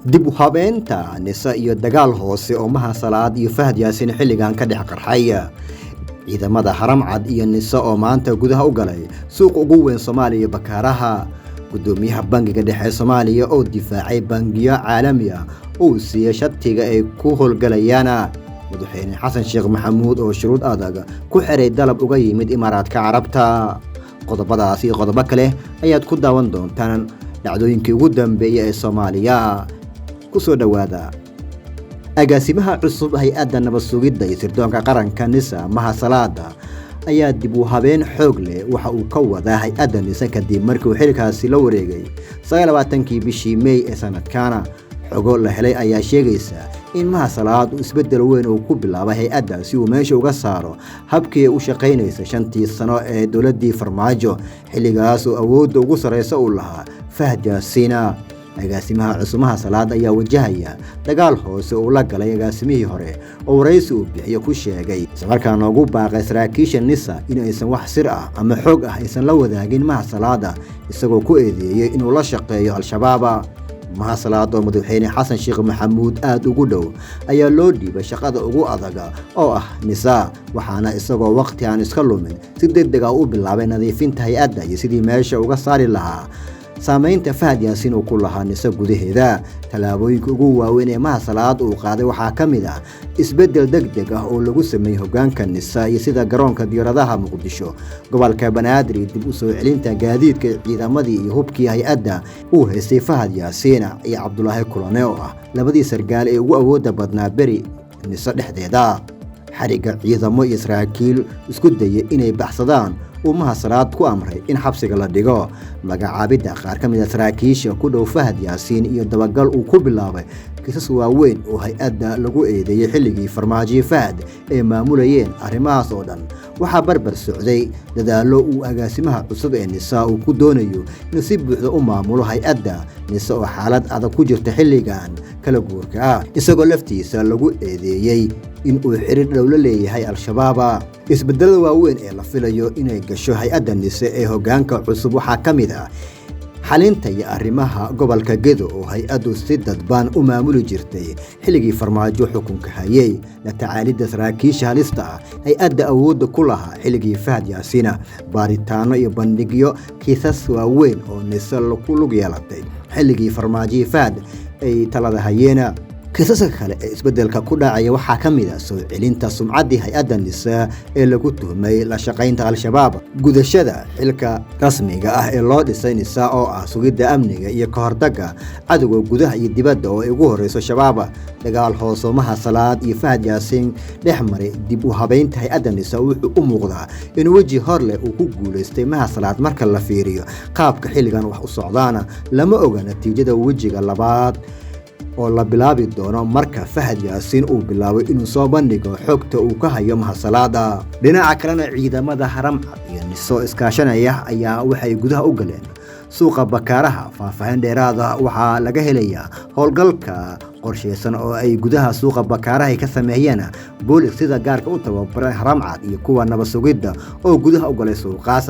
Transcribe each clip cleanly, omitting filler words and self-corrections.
dib u habeenta nisa iyo dagaal hoose oo Maha Salaad iyo Fahad Yaasin xilligan ka dhex qarxay ciidamada Haramcad iyo nisa oo maanta gudaha u galay suuq ugu weyn Soomaaliya Bakaaraha gudoomiyaha bangiga dhexe Soomaaliya oo difaacay bangiyo caalami ah oo siiyay shatiga ay ku howlgalayaan madaxweyne Xasan Sheekh Maxamuud oo shuruud adag ku xiray dalab uga yimid Imaaraadka Carabta qodobadaas iyo qodobo kale ayaad ku daawan doontaan dhacdooyinkii ugu dambeeyay ee Soomaaliya kusoo dhawaada agaasimaha cusub hay'adda nabad sugidda iyo sirdoonka qaranka nisa Maha Salaad ayaa dib u habeen xoog leh waxa uu ka wadaa hay'adda nisa kadib markii uu xilkaasi la wareegay 29 bishii May ee sanadkan xogo la helay ayaa sheegaysa in Maha Salaad uu isbedel weyn uu ku bilaabay hay'adda si uu meesha uga saaro habkii uu shaqeynayay 5 sano ee dawladdii Farmaajo xilligaas oo awoodda ugu sareysa uu lahaa Fahad Yaasin agaasimaha cusub Maha Salaad ayaa wajahaya dagaal hoose oo la galay agaasimihii hore oo waraysi uu bixiyo ku sheegay markaana ugu baaqay saraakiisha nisa in aysan wax sir ah ama xoog ah aysan la wadaagin Maha Salaad isagoo ku eedeeyay inuu la shaqeeyo al-shabaab Maha Salaad oo madaxweyne Xasan Sheekh Maxamuud aad ugu dhow ayaa loo dhiibay shaqada ugu adag oo ah nisa waxaana isagoo waqti aan iska lumin si degdeg ah u bilaabay nadiifinta hay'adda iyo sidii meesha uga saari lahaa saamaynta Fahad Yaasin oo ku lahaa nisa gudaheeda talaabooyinka ugu waaweyn ee Maha Salaad uu qaaday waxaa ka mid ah isbedel degdeg ah oo lagu sameeyay hoggaanka nisa iyo sida garoonka diyaaradaha Muqdisho gobolka Banaadir dib u soo celinta gaadiidka ciidamadii iyo hubkii hay'adda uu haystay Fahad Yaasin iyo Cabdullaahi Kulane oo ah labadii sargaal ee ugu awoodda badnaa beri nisa dhexdeeda xariga ciidamo iyo saraakiil isku dayay inay baxsadaan Maha Salaad ku amray in xabsiga la dhigo magacaabida qaar ka mid ah saraakiisha ku dhow Fahad Yaasin iyo dabagal uu ku bilaabay kiisas waaweyn oo hay'adda lagu eedeeyay xilligii Farmaajo Fahad ee maamulayeen arrimahaas oo dhan waxa barbar socday dadaalo uu agaasimaha cusub ee nisa uu ku doonayo inuu si buuxda u maamulo hay'adda nisa oo xaalad adag ku jirta xilligan kala guurka ah isagoo laftiisa lagu eedeeyay in uu xiriir dhow la leeyahay al-shabaab isbedelada waaweyn ee la filayo inay gasho hay'adda nisa ee hoggaanka cusub waxaa ka mid ah xalinta iyo arrimaha gobolka Gedo oo hay'addu si dadban u maamuli jirtay xilligii Farmaajo xukunka hayay la tacaalida saraakiisha halista hay'adda awoodda ku lahaa xilligii Fahad Yaasin baaritaano iyo bandhigyo kiisas waaweyn oo nisa ku lug yeelatay xilligii Farmaajo Fahad ay talada hayeen kiisaska kale ee isbedelka ku dhacaya waxaa ka mid ah soo celinta sumcaddii hay'adda nisa ee lagu tuhmay la shaqaynta al-shabaab gudashada xilka rasmiga ah ee loo dhisay nisa oo ah sugidda amniga iyo ka hortagga cadowga gudaha iyo dibadda oo ay ugu horeyso shabaab dagaal hoose Maha Salaad iyo Fahad Yaasin dhex maray dib u habeynta hay'adda nisa wuxuu u muuqdaa in waji hor leh uu ku guuleystay Maha Salaad marka la fiiriyo qaabka xilligan wax u socdaana lama oga natiijada wajiga labaad oo la bilaabi doono marka Fahad Yaasin uu bilaabo inuu soo bandhigo xogta uu ka hayo Maha Salaad dhinaca kalena ciidamada Haramcad iyo niso iskaashanaya ayaa waxay gudaha u galeen suuqa Bakaaraha faahfaahin dheeraad ah waxaa laga helayaa howlgalka qorsheysan oo ay gudaha suuqa Bakaaraha ka sameeyeen boolis sida gaarka u tababaran Haramcad iyo kuwa nabad sugidda oo gudaha u galay suuqaas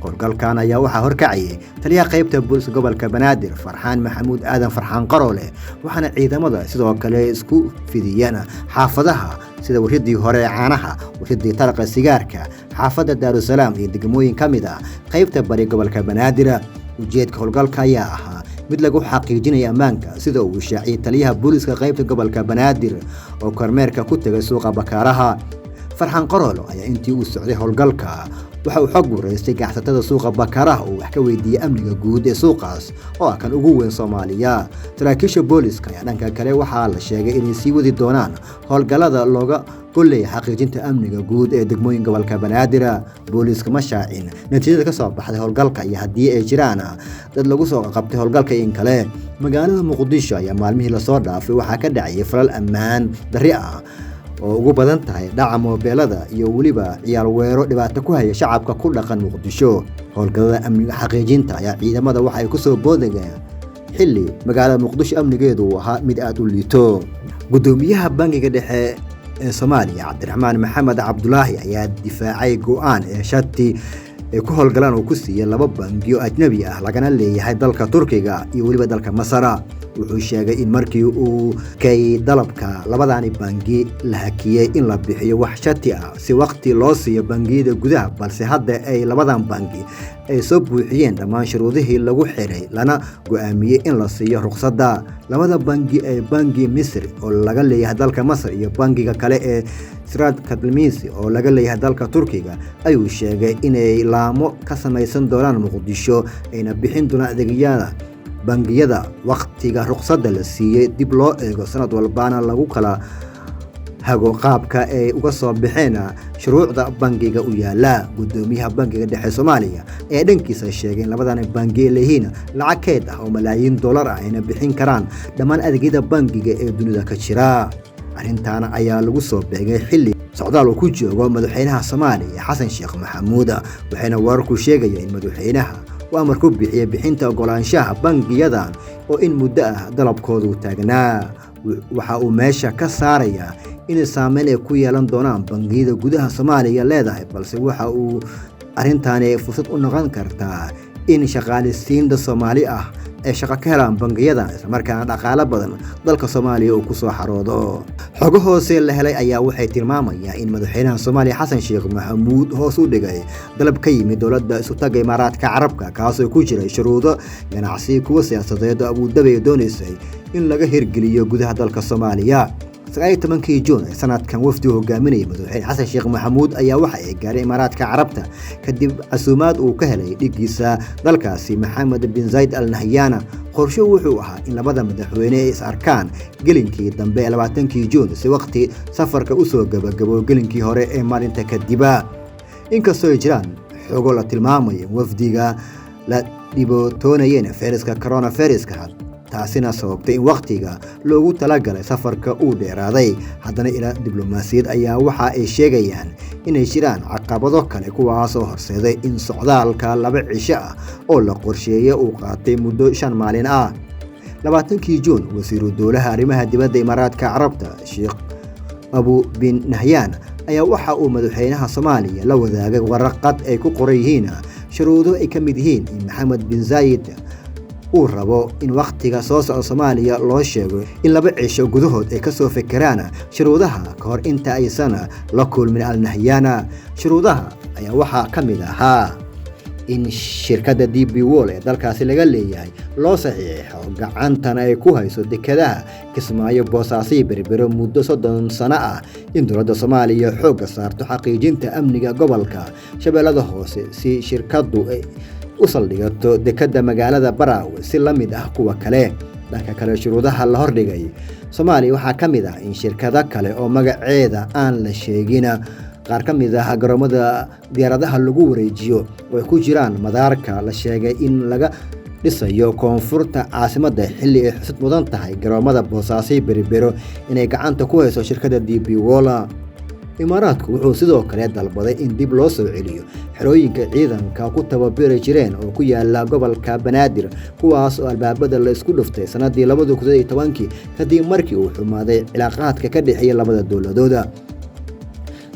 howlgalkan ayaa waxaa horkacayay taliyaha qaybta booliska gobolka Banaadir Farxaan Maxamuud Aadan Farxaan Qaroole waxaana ciidamada sidoo kale isku fidiyeen xaafadaha sida warshadii hore caanaha warshadii tarqa sigaarka xaafadda Daarusalaam iyo degmooyin ka mid ah qaybta bari gobolka Banaadir ujeedka howlgalka ayaa ahaa mid lagu xaqiijinayo ammaanka sida uu shaaciyay taliyaha booliska qaybta gobolka Banaadir oo kormeerka ku tagay suuqa Bakaaraha Farxaan Qaroole ayaa intii uu socday howlgalka waxa uu xog wareystay ganacsatada suuqa Bakaaraha oo wax ka weydiiyay amniga guud ee suuqaas oo kan ugu weyn Soomaaliya saraakiisha booliska ayaa dhanka kale waxaa la sheegay inay sii wadi doonaan howlgallada looga goleeyay xaqiijinta amniga guud ee degmooyin gobolka Banaadir booliska ma shaacin natiijada ka soo baxday howlgalka iyo haddii ay jiraan dad lagu soo qabtay howlgalka in kale magaalada Muqdisho ayaa maalmihii la soo dhaafay waxaa ka dhacay falal ammaan darri ah oo ugu badan tahay dhaca moobeelada iyo waliba ciyaar weero dhibaato ku haya shacabka ku dhaqan Muqdisho howlgallada amniga xaqiijinta ayaa ciidamada waxa ay ku soo boodayeen xilli magaalada Muqdisho amnigeedu ahaa mid aad u liito gudoomiyaha bangiga dhexe ee Soomaaliya Cabdiraxmaan Maxamed Cabdullaahi ayaa difaacay go'aan ee shati ku howlgalaan oo ku siiyay 2 bangiyo ajnabi ah lagana leeyahay dalka Turkiga iyo waliba dalka Masar wuxuu sheegay in markii uu kay dalabka labadani bangi la hakiyey in la bixiyo wax shati ah si waqti loo siiyo bangiyada gudaha, balse hadda ay labadan bangi ay soo buuxiyeen dhammaan shuruudihii lagu xiray lana go'aamiyey in la siiyo ruqsadda. Labada bangi ee bangi Misri oo laga leeyahay dalka Masar iyo bangiga kale ee Siraj Kadmisi oo laga leeyahay dalka Turkiga ayuu sheegay inay laamo ka samaysan doonaan Muqdisho ayna bixin doonaan adeegyada bangiyada waqtiga ruqsadda la siiyey dib loo eego sanad walbana lagu kala hago qaabka ay uga soo baxeen shuruucda bangiga u yaala. Gudoomiyaha bangiga dhexe Soomaaliya ee dhankiisa sheegay in labadan bangi leeyihiin lacag keyd ah oo malaayiin dollar ah ayna bixin karaan dhammaan adeegyada bangiga ee dunida ka jira. Arrintan ayaa lagu soo beegay xilli socdaal uu ku joogo madaxweynaha Soomaaliya Xasan Sheekh Maxamuud, waxayna wararku sheegayaan in madaxweynaha uu amar ku bixiyay bixinta ogolaanshaha bangiyadan oo in muddo ah dalabkoodu taagnaa. Waxa uu meesha ka saarayaa in saameyn ay ku yeelan doonaan bangiyada gudaha Soomaaliya leedahay, balse waxa uu arrintaani fursad u noqon kartaa in shaqaaleysiinta Soomaali ah ay shaqo ka helaan bangiyadan isla markaana dhaqaale badan dalka Soomaaliya uu ku soo xaroodo. Xogo hoose la helay ayaa waxay tilmaamayaan in madaxweynaha Soomaaliya Xasan Sheekh Maxamuud hoos u dhigay dalab ka yimid dowladda isu taga Imaaraadka Carabka kaasoo ku jiray shuruudo ganacsi kuwa siyaasadeed oo Abu Dhabi doonaysay in laga hirgeliyo gudaha dalka Soomaaliya. 19 Juun sanadkan wafdi hogaaminaya madaxweyne Xasan Sheekh Maxamuud ayaa waxa ay gaaray Imaaraadka Carabta kadib casuumaad uu ka helay dhigiisa dalkaasi Maxamed bin Zayed Al Nahyan. Qorshe wuxuu ahaa in labada madaxweyne ay is arkaan gelinkii dambe 20 Juun si waqti safarka u soo gabagabo gelinkii hore ee maalinta kadib. Inkastoo ay jiraan xogo la tilmaamayo wafdiga la dhibaatoonayeen fayraska coronavirus-ka taasina sababtay in waqtiga loogu talagalay safarka uu dheeraaday, haddana ila diblomaasiyad ayaa waxa ay sheegayaan inay jiraan caqabado kale kuwaas oo horseeday in socdaalka 2 cisho ah oo la qorsheeyay uu qaatay muddo 5 maalin ah. 20 Juun wasiiru dowlaha arrimaha dibadda Imaaraadka Carabta Sheekh Abu bin Nahyan ayaa waxa uu madaxweynaha Soomaaliya la wadaagay warqad ay ku qoran yihiin shuruudo ay ka mid yihiin in Maxamed bin Zayed uu rabo in waqtiga soo socda Soomaaliya loo sheego in 2 cisho gudahood ay ka soo fekeraan shuruudaha ka hor inta aysan la kulmin Al Nahyan. Shuruudaha ayaa waxa ka mid ahaa in shirkadda DP World ee dalkaasi laga leeyahay loo saxiixo gacantana ay ku hayso dekedaha Kismaayo, Boosaaso iyo Berbera muddo 30 sano ah, in dowladda Soomaaliya xoogga saarto xaqiijinta amniga gobolka Shabeellada Hoose si shirkaddu ay u saldhigato dekada magaalada Baraawe si la mid ah kuwa kale. Dhanka kale shuruudaha la hordhigay Soomaaliya waxaa ka mid ah in shirkado kale oo magaceeda aan la sheegin qaar ka mid ah garoomada diyaaradaha lagu wareejiyo oo ay ku jiraan madaarka la sheegay in laga dhisayo koonfurta caasimadda xilli ay xusud mudan tahay garoomada Boosaaso iyo Berbera inay gacanta ku hayso shirkadda DP World. Imaaraadku wuxuu sidoo kale dalbaday in dib loo soo celiyo xerooyinka ciidanka ku tababari jireen oo ku yaala gobolka Banaadir kuwaas oo albaabada la isku dhuftay sanadii 2010 kadib markii uu xumaaday cilaaqaadka ka dhaxeeya labada dowladooda.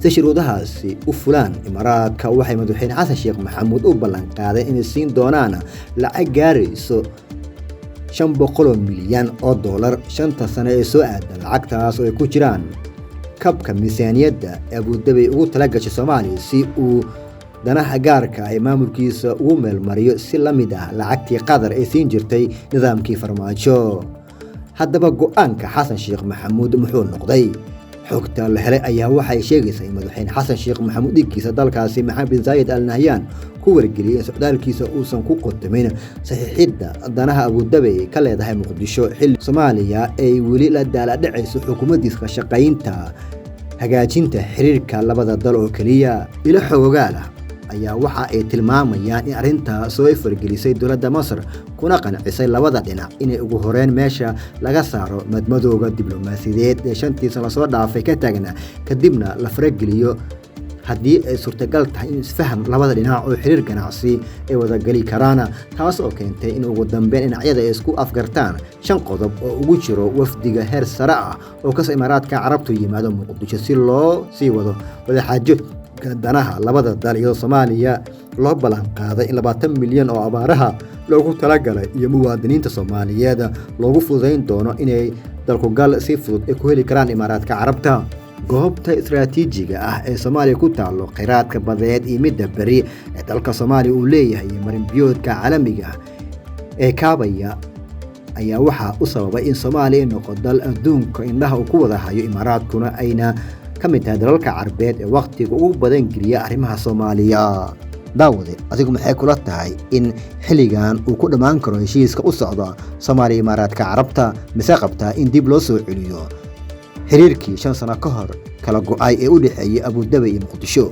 Si shuruudahaasi u fulaan, Imaaraadka waxay madaxweyne Xasan Sheekh Maxamuud u ballan qaaday inay siin doonaan lacag gaarayso 500 milyan oo dollar 5 sano ee soo aadan. Lacagtaas oo ay ku jiraan kabka miisaaniyadda Abu Dhabi ugu talagashay Soomaaliya si uu danaha gaarka ay maamulkiisa ugu meelmariyo si la mid ah lacagtii Qatar ay siin jirtay nidaamkii farmaajo. Haddaba go'aanka Xasan Sheekh Maxamuud muxuu noqday? xogta la helay ayaa waxay sheegaysaa in madaxweyne Xasan Sheekh Maxamuud dhigiisa dalkaasi Maxamed bin Zayed Al Nahyan ku wargeliyay socdaalkiisa uusan ku qotamin saxiixidda danaha Abu Dhabi ka leedahay Muqdisho xilli Soomaaliya ay weli la daaladhacayso xukuumaddiisa shaqaynta hagaajinta xiriirka labada dal oo kaliya. Ila xogaal ayaa waxa ay tilmaamayaan in arrinta soo fargelisay dowladda Masar kuna qancisay labada dhinac inay ugu horeen meesha laga saaro madmadowga diblomaasiyadeed ee 5 sano soo dhaafay ka taagna kadibna la farageliyo haddii ay suurtagal tahay in isfaham labada dhinac oo xiriir ganacsi ay wada gali karaan, taas oo keentay in ugu dambeyn dhinacyada ay isku afgartaan 5 qodob oo ugu jiro wafdiga heer sare ah oo ka soo Imaaraadka Carabtu yimaado Muqdisho si loo sii wado wada xaajo danaha labada dal iyo Soomaaliya loo ballan qaaday in 20 milyan oo abaaraha loogu talagalay iyo muwaadiniinta Soomaaliyeed loogu fududeyn doono inay dalku gal si fudud ku heli karaan Imaaraadka Carabta. goobta istiraatiijiga ah ee Soomaaliya ku taalo kheyraadka badeed iyo midda bari ee dalka Soomaaliya uu leeyahay marin biyoodka caalamiga ee kaabaya ayaa waxa u sababay in Soomaaliya noqoto dal adduunka indhaha ku wada hayo Imaaraadkuna ayna ka mid tahay dalalka Carbeed ee waqtiga ugu badan geliya arrimaha Soomaaliya. daawade adigu maxay kula tahay in xilligan uu ku dhamaan karo heshiiska u socda Soomaaliya Imaaraadka Carabta mise qabtaa in dib loo soo celiyo xiriirkii 5 sano ka hor kala go'ay ee u dhaxeeyay Abu Dhabi iyo Muqdisho?